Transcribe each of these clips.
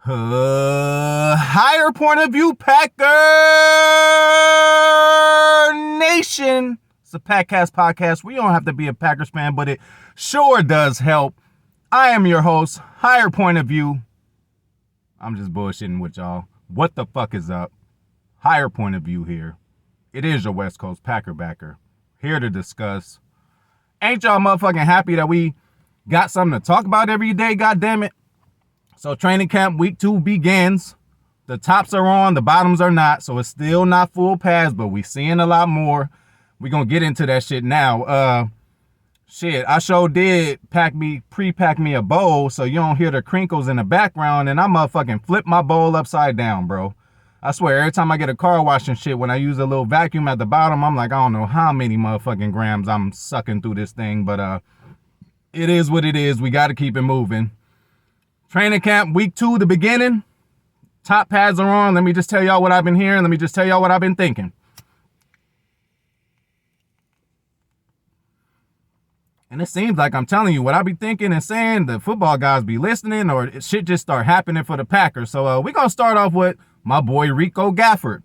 Higher point of view, Packer Nation. It's a Packcast podcast. We don't have to be a Packers fan, but it sure does help. I am your host, Higher Point of View. I'm just bullshitting with y'all. What the fuck is up? Higher Point of View here. It is your West Coast Packer backer. Here to discuss. Ain't y'all motherfucking happy that we got something to talk about every day, goddammit? So training camp week 2 begins. The tops are on, the bottoms are not. So it's still not full pads, but we seeing a lot more. We gonna get into that shit now. I sure did pre-pack me a bowl so you don't hear the crinkles in the background, and I motherfucking flip my bowl upside down, bro. I swear, every time I get a car wash and shit, when I use a little vacuum at the bottom, I'm like, I don't know how many motherfucking grams I'm sucking through this thing, but it is what it is. We got to keep it moving. Training camp week 2, the beginning. Top pads are on. Let me just tell y'all what I've been hearing. Let me just tell y'all what I've been thinking. And it seems like I'm telling you what I be thinking and saying, the football guys be listening, or shit just start happening for the Packers. So we're going to start off with my boy Rico Gafford.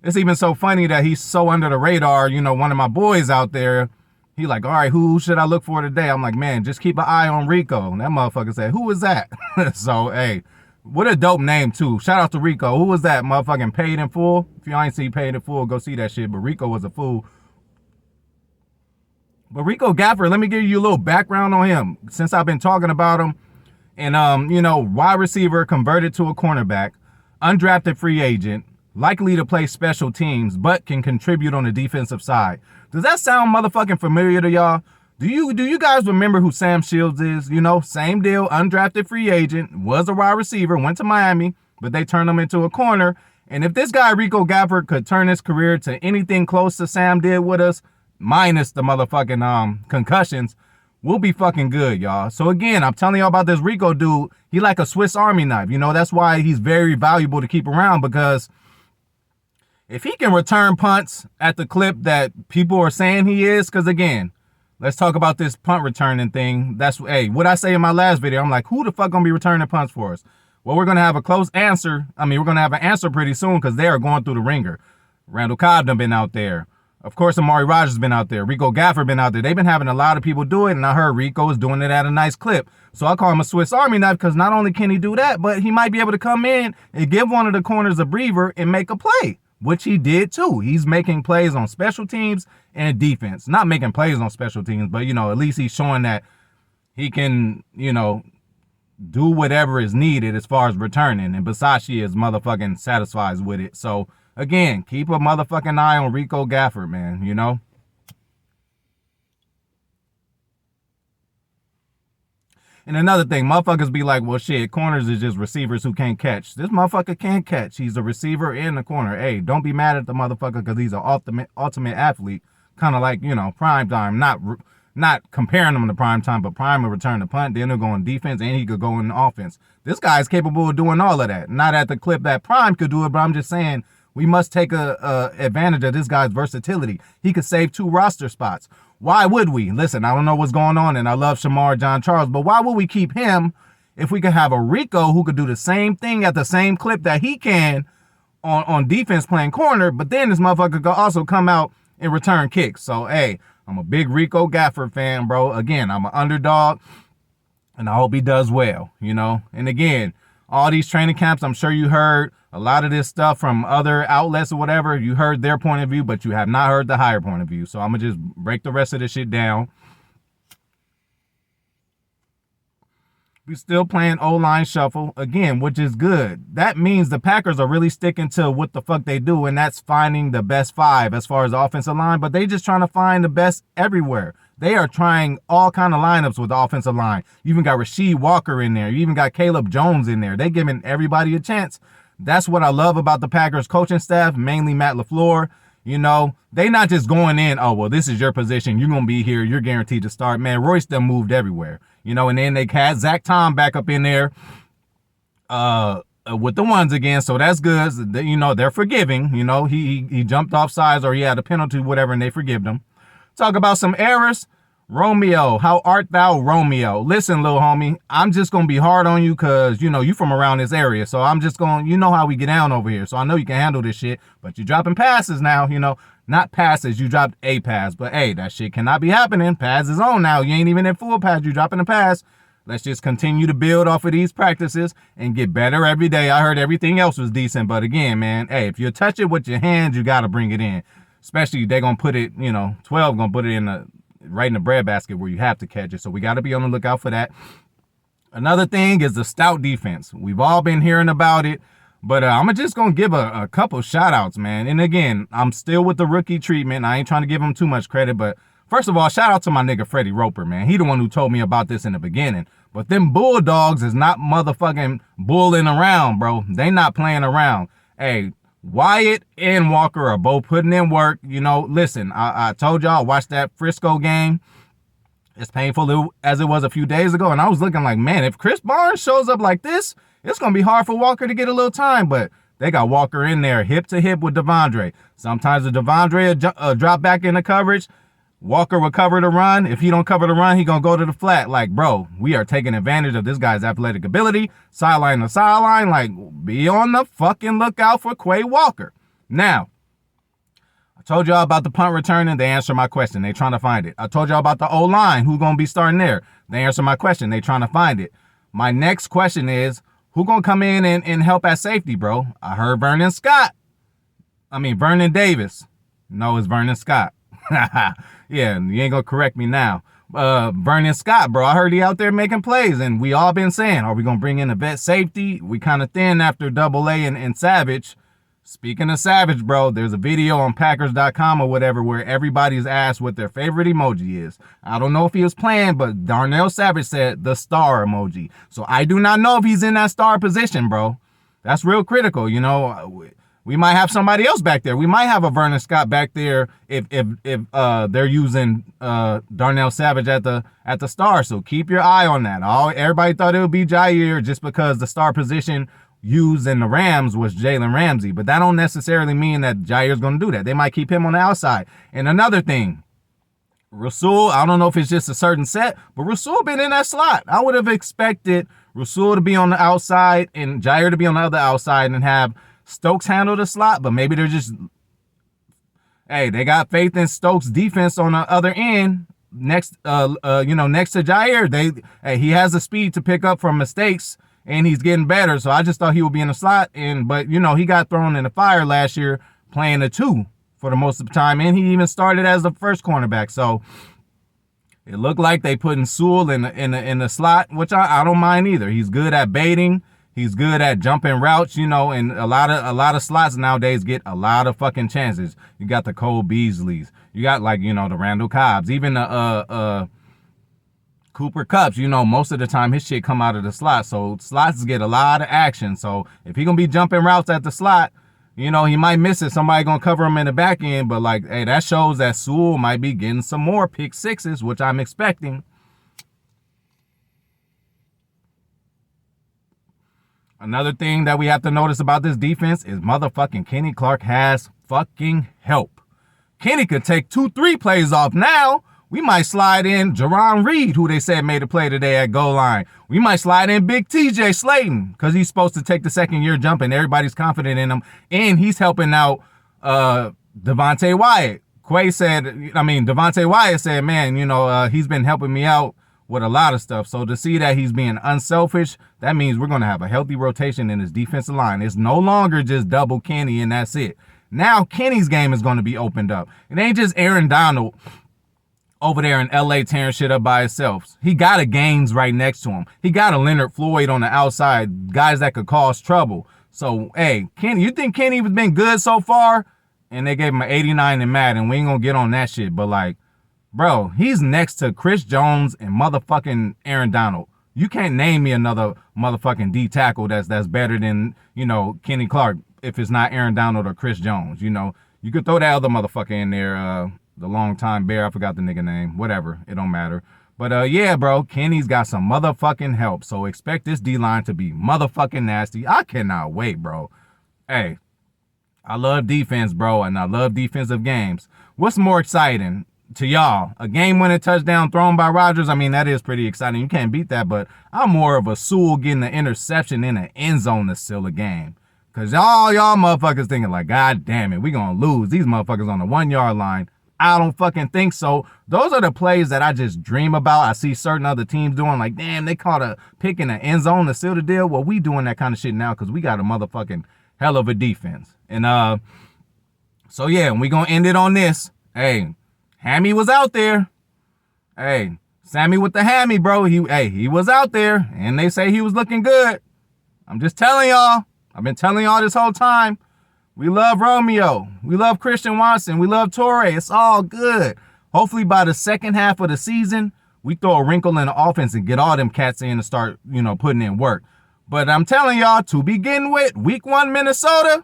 It's even so funny that he's so under the radar. You know, one of my boys out there, he like, all right, who should I look for today? I'm like, man, just keep an eye on Rico. And that motherfucker said, who is that? So, hey, what a dope name, too. Shout out to Rico. Who was that? Motherfucking Paid in Full? If y'all ain't see Paid in Full, go see that shit. But Rico was a fool. But Rico Gafford, let me give you a little background on him. Since I've been talking about him. And, wide receiver converted to a cornerback. Undrafted free agent. Likely to play special teams, but can contribute on the defensive side. Does that sound motherfucking familiar to y'all? Do you guys remember who Sam Shields is? You know, same deal, undrafted free agent, was a wide receiver, went to Miami, but they turned him into a corner. And if this guy, Rico Gafford, could turn his career to anything close to Sam did with us, minus the motherfucking concussions, we'll be fucking good, y'all. So again, I'm telling y'all about this Rico dude. He like a Swiss Army knife. You know, that's why he's very valuable to keep around, because if he can return punts at the clip that people are saying he is, because again, let's talk about this punt returning thing. That's, hey, what I say in my last video, I'm like, who the fuck gonna be returning punts for us? Well, we're gonna have a close answer. We're gonna have an answer pretty soon, because they are going through the ringer. Randall Cobb done been out there. Of course, Rodgers been out there. Rico Gafford been out there. They've been having a lot of people do it, and I heard Rico is doing it at a nice clip. So I call him a Swiss Army knife, because not only can he do that, but he might be able to come in and give one of the corners a breather and make a play, which he did too. He's making plays on special teams and defense. Not making plays on special teams, but, at least he's showing that he can, do whatever is needed as far as returning. And Basashi is motherfucking satisfied with it. So, again, keep a motherfucking eye on Rico Gafford, man, And another thing, motherfuckers be like, well, shit, corners is just receivers who can't catch. This motherfucker can't catch. He's a receiver in the corner. Hey, don't be mad at the motherfucker because he's an ultimate athlete. Kind of like, prime time. Not comparing him to prime time, but prime will return the punt. Then he'll go on defense and he could go in offense. This guy's capable of doing all of that. Not at the clip that Prime could do it, but I'm just saying we must take advantage of this guy's versatility. He could save 2 roster spots. Why would we? Listen, I don't know what's going on, and I love Shamar John Charles, but why would we keep him if we could have a Rico who could do the same thing at the same clip that he can on defense playing corner, but then this motherfucker could also come out and return kicks. So, hey, I'm a big Rico Gafford fan, bro. Again, I'm an underdog, and I hope he does well, And again, all these training camps, I'm sure you heard a lot of this stuff from other outlets or whatever. You heard their point of view, but you have not heard the higher point of view. So I'm going to just break the rest of this shit down. We still playing O-line shuffle, again, which is good. That means the Packers are really sticking to what the fuck they do, and that's finding the best 5 as far as the offensive line, but they just trying to find the best everywhere. They are trying all kind of lineups with the offensive line. You even got Rasheed Walker in there. You even got Caleb Jones in there. They giving everybody a chance. That's what I love about the Packers coaching staff, mainly Matt LaFleur. They not just going in, oh, well, this is your position. You're going to be here. You're guaranteed to start. Man, Royce done moved everywhere. And then they had Zach Tom back up in there with the ones again. So that's good. They're forgiving. He jumped off sides or he had a penalty, whatever, and they forgive him. Talk about some errors. Romeo, how art thou, Romeo? Listen, little homie, I'm just going to be hard on you because, you from around this area. So I'm just going, you know how we get down over here. So I know you can handle this shit, but you're dropping passes now, not passes. You dropped a pass, but hey, that shit cannot be happening. Pass is on now. You ain't even in full pass. You dropping a pass. Let's just continue to build off of these practices and get better every day. I heard everything else was decent, but again, man, hey, if you touch it with your hands, you got to bring it in. Especially they're going to put it, 12 going to put it in right in the breadbasket where you have to catch it. So we got to be on the lookout for that. Another thing is the stout defense. We've all been hearing about it, but I'm just going to give a couple shout outs, man. And again, I'm still with the rookie treatment. I ain't trying to give him too much credit, but first of all, shout out to my nigga Freddie Roper, man. He the one who told me about this in the beginning. But them Bulldogs is not motherfucking bulling around, bro. They not playing around. Hey, Wyatt and Walker are both putting in work. Listen, I told y'all I watched that Frisco game. It's painful as it was a few days ago, and I was looking like, man, if Chris Barnes shows up like this, it's going to be hard for Walker to get a little time, but they got Walker in there hip to hip with Devondre. Sometimes the Devondre drop back into coverage. Walker will cover the run. If he don't cover the run, he going to go to the flat. Like, bro, we are taking advantage of this guy's athletic ability. Sideline to sideline. Like, be on the fucking lookout for Quay Walker. Now, I told y'all about the punt return and they answered my question. They trying to find it. I told y'all about the O-line. Who going to be starting there? They answered my question. They trying to find it. My next question is, who going to come in and help at safety, bro? I heard Vernon Davis. No, it's Vernon Scott. Yeah, you ain't gonna correct me now. Vernon Scott, bro, I heard he out there making plays, and we all been saying, are we gonna bring in a vet safety? We kind of thin after Double A and Savage. Speaking of Savage, bro, there's a video on Packers.com or whatever where everybody's asked what their favorite emoji is. I don't know if he was playing, but Darnell Savage said the star emoji. So I do not know if he's in that star position, bro. That's real critical, We might have somebody else back there. We might have a Vernon Scott back there if they're using Darnell Savage at the star. So keep your eye on that. Everybody thought it would be Jair just because the star position used in the Rams was Jalen Ramsey, but that don't necessarily mean that Jair's going to do that. They might keep him on the outside. And another thing, Rasul, I don't know if it's just a certain set, but Rasul been in that slot. I would have expected Rasul to be on the outside and Jair to be on the other outside and have Stokes handle the slot, but maybe they're just, hey, they got faith in Stokes' defense on the other end next to Jair. He has the speed to pick up from mistakes, and he's getting better. So I just thought he would be in the slot, but he got thrown in the fire last year playing the 2 for the most of the time, and he even started as the first cornerback. So it looked like they putting Sewell in the slot, which I don't mind either. He's good at baiting. He's good at jumping routes, and a lot of slots nowadays get a lot of fucking chances. You got the Cole Beasleys. You got the Randall Cobbs, even the Cooper Kupps. Most of the time his shit come out of the slot. So slots get a lot of action. So if he gonna be jumping routes at the slot, he might miss it. Somebody gonna cover him in the back end. But hey, that shows that Sewell might be getting some more pick sixes, which I'm expecting. Another thing that we have to notice about this defense is motherfucking Kenny Clark has fucking help. Kenny could take 2-3 plays off now. We might slide in Jerron Reed, who they said made a play today at goal line. We might slide in Big TJ Slayton because he's supposed to take the second year jump and everybody's confident in him. And he's helping out Devontae Wyatt. Devontae Wyatt said, man, he's been helping me out with a lot of stuff. So to see that he's being unselfish, that means we're going to have a healthy rotation in his defensive line. It's no longer just double Kenny and that's it. Now Kenny's game is going to be opened up. It ain't just Aaron Donald over there in LA tearing shit up by himself. He got a Gaines right next to him. He got a Leonard Floyd on the outside, guys that could cause trouble. So, hey, Kenny, you think Kenny has been good so far? And they gave him an 89 in Madden. We ain't going to get on that shit, but bro, he's next to Chris Jones and motherfucking Aaron Donald. You can't name me another motherfucking D tackle that's better than, Kenny Clark if it's not Aaron Donald or Chris Jones. You could throw that other motherfucker in there, the long-time bear. I forgot the nigga name. Whatever. It don't matter. But, yeah, bro, Kenny's got some motherfucking help. So expect this D-line to be motherfucking nasty. I cannot wait, bro. Hey, I love defense, bro, and I love defensive games. What's more exciting? to y'all. A game-winning touchdown thrown by Rodgers, I mean, that is pretty exciting. You can't beat that, but I'm more of a Sewell getting the interception in the end zone to seal a game. Because y'all motherfuckers thinking like, God damn it, we going to lose. These motherfuckers on the 1 yard line. I don't fucking think so. Those are the plays that I just dream about. I see certain other teams doing like, damn, they caught a pick in the end zone to seal the deal. Well, we doing that kind of shit now because we got a motherfucking hell of a defense. And so yeah, we gonna end it on this. Hey, Hammy was out there. Hey, Sammy with the hammy, bro. He was out there, and they say he was looking good. I'm just telling y'all. I've been telling y'all this whole time. We love Romeo. We love Christian Watson. We love Torre. It's all good. Hopefully by the second half of the season, we throw a wrinkle in the offense and get all them cats in and start, putting in work. But I'm telling y'all, to begin with, week 1 Minnesota,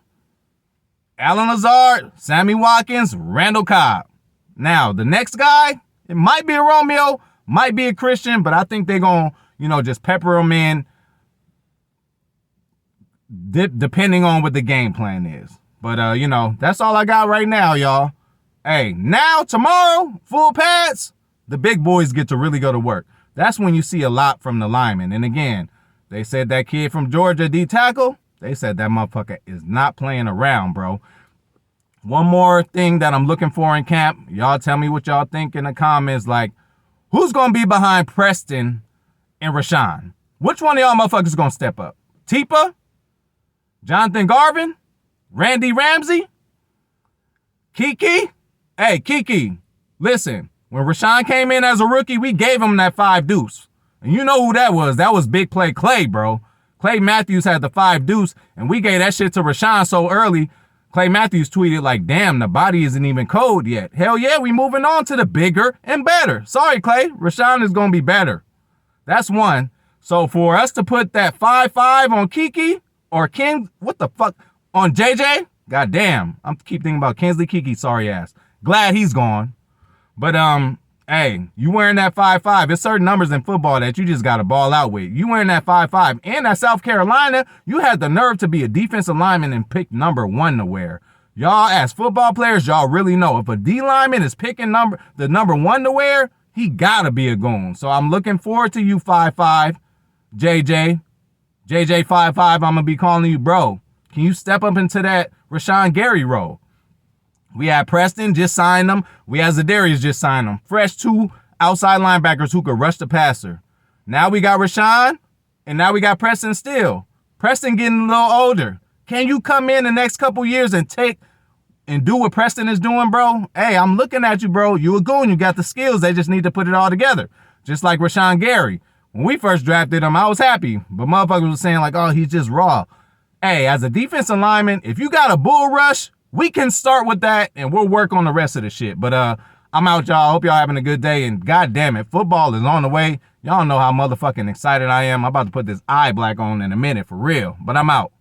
Allen Lazard, Sammy Watkins, Randall Cobb. Now, the next guy, it might be a Romeo, might be a Christian, but I think they're going to, just pepper them in depending on what the game plan is. But, that's all I got right now, y'all. Hey, now, tomorrow, full pads, the big boys get to really go to work. That's when you see a lot from the linemen. And again, they said that kid from Georgia, D-tackle, they said that motherfucker is not playing around, bro. One more thing that I'm looking for in camp. Y'all tell me what y'all think in the comments. Like, who's going to be behind Preston and Rashawn? Which one of y'all motherfuckers going to step up? Tipa? Jonathan Garvin? Randy Ramsey? Kiki? Hey, Kiki, listen. When Rashawn came in as a rookie, we gave him that 5 deuce. And you know who that was. That was Big Play Clay, bro. Clay Matthews had the 5 deuce, and we gave that shit to Rashawn so early. Clay Matthews tweeted like, damn, the body isn't even cold yet. Hell yeah, we moving on to the bigger and better. Sorry, Clay. Rashawn is going to be better. That's one. So for us to put that 5-5 on Kiki or King, what the fuck, on JJ? God damn. I'm keep thinking about Kinsley Kiki, sorry ass. Glad he's gone. But, hey, you wearing that 5-5. There's certain numbers in football that you just got to ball out with. You wearing that 5-5. And at South Carolina, you had the nerve to be a defensive lineman and pick number 1 to wear. Y'all, as football players, y'all really know if a D lineman is picking the number 1 to wear, he got to be a goon. So I'm looking forward to you, 5-5, JJ. JJ 5-5, I'm going to be calling you bro. Can you step up into that Rashawn Gary role? We had Preston, just signed him. We had Zadarius, just signed him. Fresh 2 outside linebackers who could rush the passer. Now we got Rashawn, and now we got Preston still. Preston getting a little older. Can you come in the next couple years and do what Preston is doing, bro? Hey, I'm looking at you, bro. You a goon. You got the skills. They just need to put it all together. Just like Rashawn Gary. When we first drafted him, I was happy. But motherfuckers was saying like, oh, he's just raw. Hey, as a defensive lineman, if you got a bull rush, we can start with that, and we'll work on the rest of the shit. But I'm out, y'all. Hope y'all having a good day. And God damn it, football is on the way. Y'all know how motherfucking excited I am. I'm about to put this eye black on in a minute, for real. But I'm out.